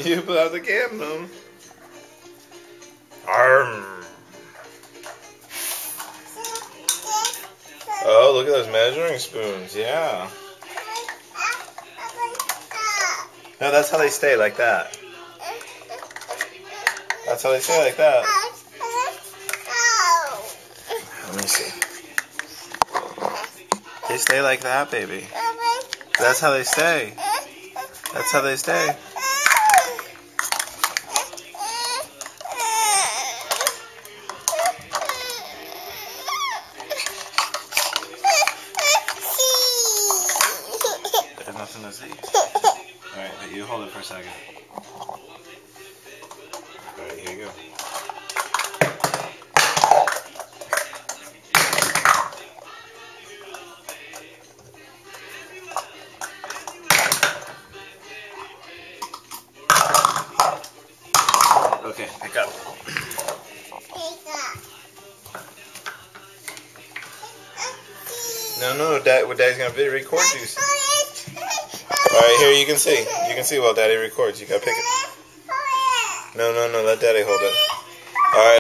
You put out the candle. Arm. Oh, look at those measuring spoons. Yeah. No, that's how they stay like that. That's how they stay like that. Let me see. They stay like that, baby. That's how they stay. That's how they stay. There's nothing to see. Alright, you hold it for a second. Alright, here you go. Okay, pick up. No, Daddy's gonna record you. Alright, here you can see. You can see while Daddy records. You gotta pick it. No, let Daddy hold it. Alright.